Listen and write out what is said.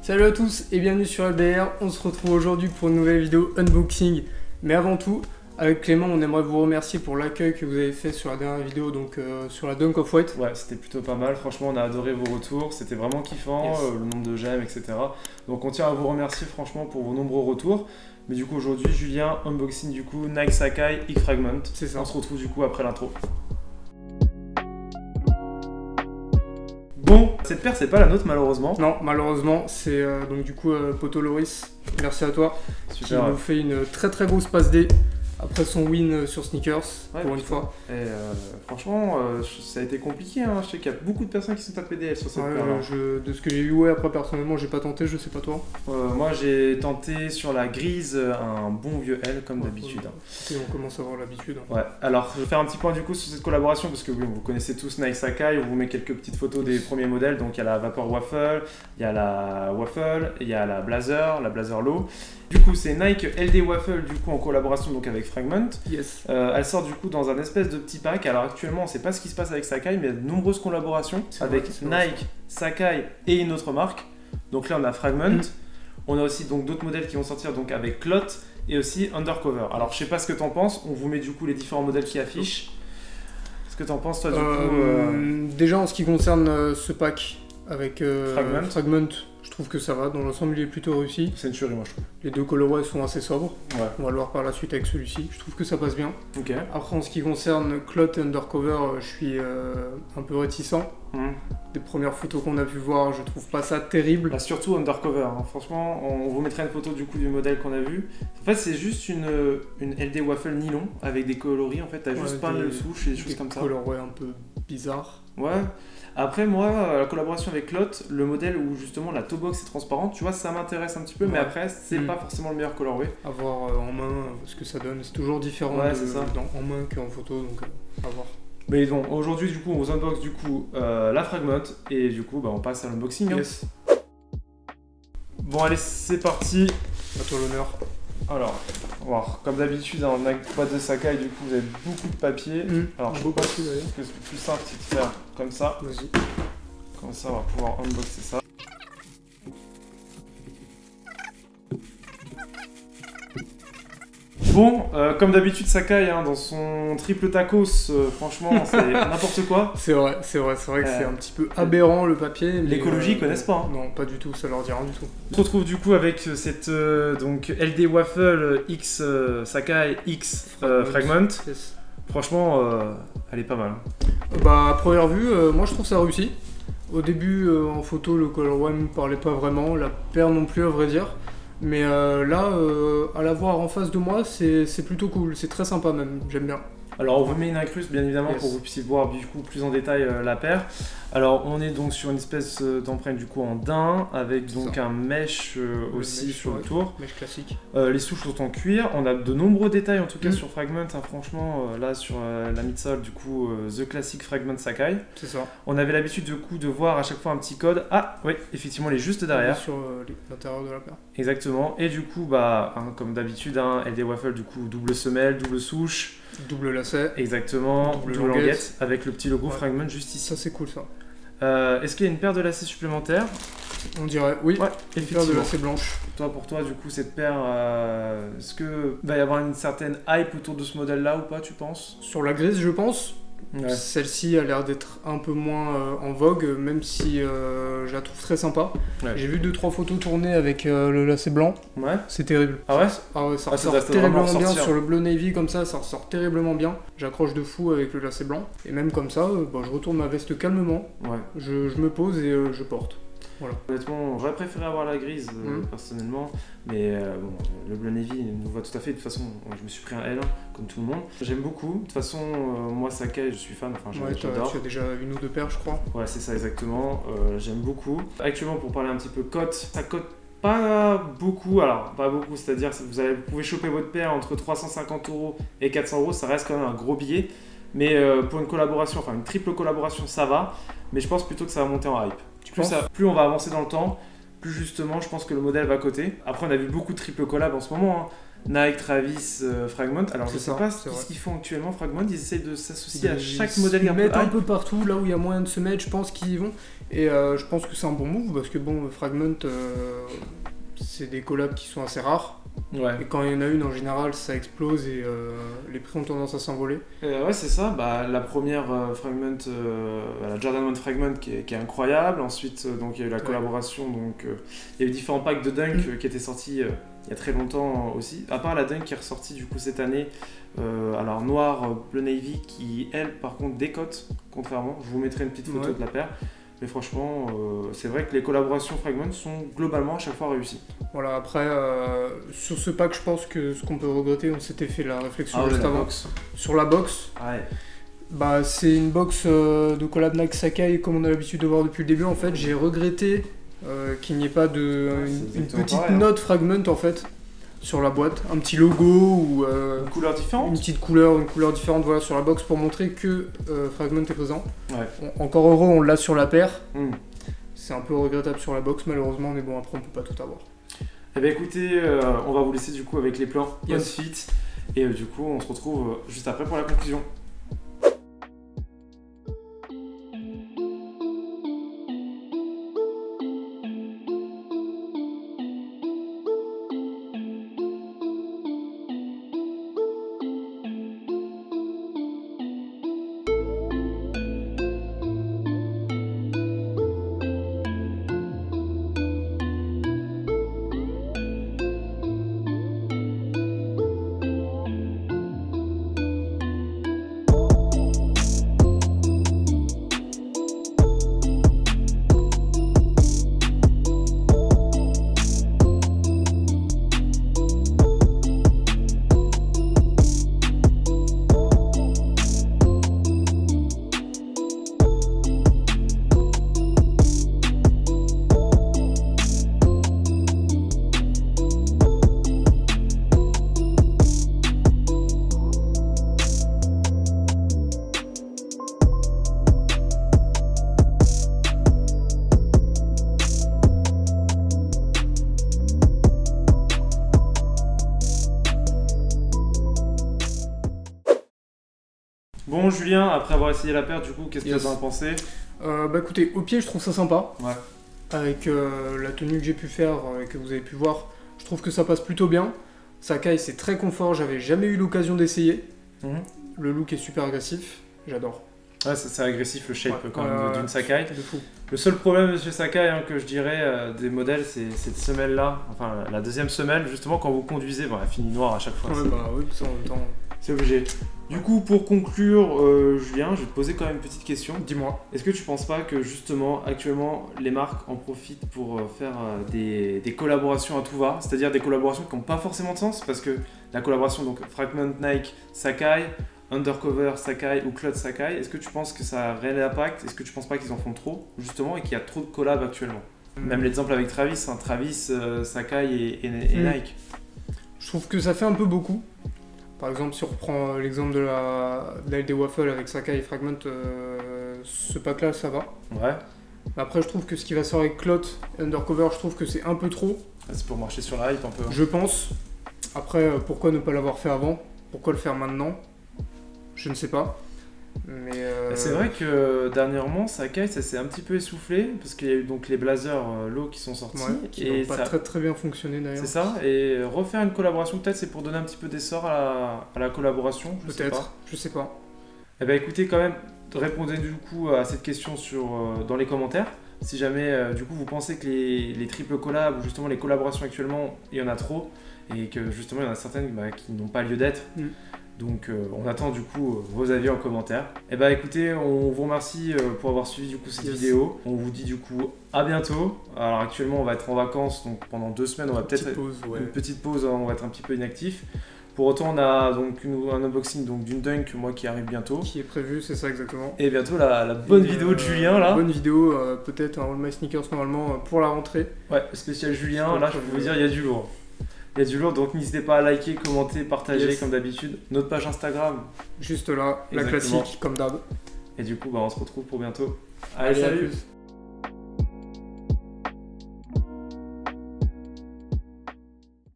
Salut à tous et bienvenue sur LBR, on se retrouve aujourd'hui pour une nouvelle vidéo unboxing. Mais avant tout, avec Clément, on aimerait vous remercier pour l'accueil que vous avez fait sur la dernière vidéo, donc sur la Dunk of White. Ouais, c'était plutôt pas mal, franchement on a adoré vos retours, c'était vraiment kiffant, Yes. le nombre de j'aime, etc. Donc on tient à vous remercier franchement pour vos nombreux retours. Mais du coup aujourd'hui, Julien, unboxing du coup Nike Sacai X Fragment. C'est ça. On se retrouve du coup après l'intro. Bon, cette paire c'est pas la nôtre malheureusement. Non, malheureusement, c'est donc du coup Poto Loris, merci à toi, Super. qui nous fait une très grosse passe D après son win sur Sneakers, Ouais, pour une putain. fois. Et franchement, ça a été compliqué, hein. Je sais qu'il y a beaucoup de personnes qui sont tapées DL sur cette Ouais, paire. de ce que j'ai vu, ouais, après personnellement j'ai pas tenté, je sais pas toi. Moi j'ai tenté sur la grise un bon vieux L comme d'habitude. Et on commence à avoir l'habitude. Ouais, alors je vais faire un petit point du coup sur cette collaboration parce que oui, vous connaissez tous Nike Sacai, on vous met quelques petites photos des premiers modèles, donc il y a la Vapor Waffle, il y a la Waffle, il y a la Blazer Low. Du coup c'est Nike LD Waffle du coup en collaboration donc avec Fragment. Yes. Elle sort du coup dans un espèce de petit pack, alors actuellement on sait pas ce qui se passe avec Sacai mais il y a de nombreuses collaborations avec Nike, Sacai et une autre marque. Donc là on a Fragment, on a aussi donc d'autres modèles qui vont sortir donc avec Clot et aussi Undercover. Alors je sais pas ce que t'en penses, on vous met du coup les différents modèles qui affichent. Qu'est-ce que t'en penses toi du coup Déjà en ce qui concerne ce pack avec Fragment. je trouve que ça va, dans l'ensemble il est plutôt réussi. C'est une tuerie moi je trouve. Les deux colorways sont assez sobres, Ouais. on va le voir par la suite avec celui-ci, je trouve que ça passe bien. Ok. Après en ce qui concerne Clot et Undercover, je suis un peu réticent. Des premières photos qu'on a pu voir, je trouve pas ça terrible. Bah, surtout Undercover, hein. Franchement on vous mettra une photo du coup du modèle qu'on a vu. En fait c'est juste une LD Waffle nylon avec des coloris, en fait t'as juste peint le souche et des choses comme ça. Colorways un peu bizarres. Ouais. Après moi, la collaboration avec Clot, le modèle où justement la toe box est transparente, tu vois ça m'intéresse un petit peu, mais après c'est pas forcément le meilleur colorway. À voir en main ce que ça donne, c'est toujours différent en main qu'en photo, donc à voir. Mais bon, aujourd'hui du coup on vous unbox du coup la Fragment et du coup bah, on passe à l'unboxing. Hein. Yes. Bon allez c'est parti. À toi l'honneur. Alors, on va voir. Comme d'habitude dans la boîte de Sacai du coup vous avez beaucoup de papier. Alors je pense que le plus simple c'est de faire comme ça. Vas-y. Comme ça on va pouvoir unboxer ça. Bon, comme d'habitude Sacai hein, dans son triple tacos, franchement c'est n'importe quoi. C'est vrai que c'est un petit peu aberrant le papier. L'écologie ils connaissent pas. Hein. Non, pas du tout, ça leur dit rien du tout. On se retrouve du coup avec cette donc LD Waffle X Sacai X Fragment. Yes. Franchement, elle est pas mal. Bah à première vue, moi je trouve ça réussi. Au début en photo le colorway me parlait pas vraiment, la paire non plus à vrai dire. Mais là, à la voir en face de moi, c'est plutôt cool, c'est très sympa même, j'aime bien. Alors on vous met une incruste bien évidemment pour que vous puissiez voir du coup plus en détail la paire. Alors on est donc sur une espèce d'empreinte du coup en daim avec donc un mesh aussi sur le tour. Mèche classique. Les souches sont en cuir, on a de nombreux détails en tout cas sur Fragment, hein, franchement là sur la midsole du coup The Classic Fragment Sacai. C'est ça. On avait l'habitude du coup de voir à chaque fois un petit code. Ah oui, effectivement il est juste derrière. Sur l'intérieur de la paire. Exactement, et du coup bah hein, comme d'habitude hein, LD Waffle du coup double semelle, double souche. Double lacet. Exactement, double languette avec le petit logo Fragment juste ici. Ça c'est cool ça. Est-ce qu'il y a une paire de lacets supplémentaires? On dirait, oui. Ouais, une paire de effectivement. lacets blanches. Pour toi, du coup, cette paire, est-ce que va y avoir une certaine hype autour de ce modèle-là ou pas, tu penses? Sur la grise, je pense. Ouais. Celle-ci a l'air d'être un peu moins en vogue, même si je la trouve très sympa. Ouais. J'ai vu 2-3 photos tournées avec le lacet blanc. Ouais. C'est terrible. Ah ouais? Ah ouais, ça Ah, ressort ça doit terriblement vraiment bien ressortir. sur le bleu navy comme ça ressort terriblement bien. J'accroche de fou avec le lacet blanc. Et même comme ça, je retourne ma veste calmement. Ouais. Je me pose et je porte. Voilà. Honnêtement, j'aurais préféré avoir la grise personnellement, mais bon, le bleu navy nous va tout à fait. De toute façon, je me suis pris un L comme tout le monde. J'aime beaucoup. De toute façon, moi Sacai, je suis fan. Enfin, j'adore. Tu as déjà une ou deux paires, je crois. Ouais, c'est ça exactement. J'aime beaucoup. Actuellement, pour parler un petit peu cote, ça cote pas beaucoup. Alors, pas beaucoup, c'est-à-dire vous pouvez choper votre paire entre 350 € et 400 €. Ça reste quand même un gros billet. Mais pour une collaboration, enfin une triple collaboration, ça va. Mais je pense plutôt que ça va monter en hype. Plus on va avancer dans le temps, plus justement je pense que le modèle va coter. Après on a vu beaucoup de triple collab en ce moment. Hein. Nike, Travis, Fragment. Alors je C'est sais ça, pas c'est ce vrai. qu'ils font actuellement, Fragment, ils essayent de s'associer à chaque Ils modèle se un peu mettent un hype. peu partout, là où il y a moyen de se mettre, je pense qu'ils y vont. Et je pense que c'est un bon move, parce que bon, Fragment, c'est des collabs qui sont assez rares. Ouais. Et quand il y en a une, en général, ça explose et les prix ont tendance à s'envoler. Ouais, c'est ça. Bah, la première Fragment, la Jordan 1 Fragment qui est incroyable. Ensuite, donc, il y a eu la collaboration. Donc, il y a eu différents packs de Dunk qui étaient sortis il y a très longtemps aussi. À part la Dunk qui est ressortie du coup cette année, alors noir, bleu navy, qui elle par contre décote, contrairement. Je vous mettrai une petite photo de la paire. Mais franchement, c'est vrai que les collaborations Fragment sont globalement à chaque fois réussies. Voilà, après, sur ce pack, je pense que ce qu'on peut regretter, on s'était fait la réflexion juste avant. Sur la box, bah, c'est une box de collab Nike Sakai, comme on a l'habitude de voir depuis le début. En fait, j'ai regretté qu'il n'y ait pas une petite note Fragment en fait sur la boîte, un petit logo ou une couleur différente, une couleur différente, voilà, sur la box pour montrer que Fragment est présent. Encore heureux, on l'a sur la paire. C'est un peu regrettable sur la box malheureusement, mais bon, après on peut pas tout avoir. Eh bien écoutez, on va vous laisser du coup avec les plans ensuite, et du coup on se retrouve juste après pour la conclusion. Bon Julien, après avoir essayé la paire, du coup, qu'est-ce que tu en as pensé? Bah écoutez, au pied je trouve ça sympa. Avec la tenue que j'ai pu faire et que vous avez pu voir, je trouve que ça passe plutôt bien. Sakai c'est très confort, j'avais jamais eu l'occasion d'essayer. Le look est super agressif, j'adore. Ouais, c'est agressif le shape quand même d'une Sakai. De fou. Le seul problème chez Sakai que je dirais des modèles, c'est cette semelle-là, enfin la deuxième semelle, justement quand vous conduisez, bon, elle finit noire à chaque fois. Bah oui, ça en même temps. C'est obligé. Du coup, pour conclure, Julien, je vais te poser quand même une petite question. Dis-moi. Est-ce que tu penses pas que justement, actuellement, les marques en profitent pour faire des collaborations à tout va, c'est-à-dire des collaborations qui n'ont pas forcément de sens, parce que la collaboration, donc Fragment Nike, Sakai, Undercover Sakai ou Cloud Sakai, est-ce que tu penses que ça a un réel impact? Est-ce que tu penses pas qu'ils en font trop, justement, et qu'il y a trop de collabs actuellement? Même l'exemple avec Travis, Travis, Sakai et Nike. Je trouve que ça fait un peu beaucoup. Par exemple, si on reprend l'exemple de la LD Waffle avec Sakai et Fragment, ce pack-là, ça va. Après, je trouve que ce qui va se faire avec Clot et Undercover, je trouve que c'est un peu trop. C'est pour marcher sur la hype un peu. Je pense. Après, pourquoi ne pas l'avoir fait avant? Pourquoi le faire maintenant? Je ne sais pas. Mais c'est vrai que dernièrement, Sakai, ça s'est un petit peu essoufflé parce qu'il y a eu donc les Blazers low qui sont sortis qui n'ont pas très bien fonctionné d'ailleurs. C'est ça. Et refaire une collaboration, peut-être, c'est pour donner un petit peu d'essor à la collaboration. Peut-être. Je sais pas. Eh ben écoutez, quand même, répondez du coup à cette question dans les commentaires. Si jamais du coup vous pensez que les triples collabs ou justement les collaborations actuellement, il y en a trop et que justement il y en a certaines qui n'ont pas lieu d'être. Donc on attend du coup vos avis en commentaire. Et bah écoutez, on vous remercie pour avoir suivi du coup cette vidéo. On vous dit du coup à bientôt. Alors actuellement on va être en vacances, donc pendant 2 semaines on va peut-être une petite pause, on va être un petit peu inactif. Pour autant on a donc un unboxing d'une Dunk qui arrive bientôt. Qui est prévu, c'est ça exactement. Et bientôt la bonne vidéo de Julien là. Bonne vidéo, peut-être un All My Sneakers normalement pour la rentrée. Ouais, spécial Julien, là je peux vous dire il y a du lourd. Il y a du lourd, donc n'hésitez pas à liker, commenter, partager comme d'habitude. Notre page Instagram. Juste là, la classique comme d'hab. Et du coup, on se retrouve pour bientôt. Allez, salut.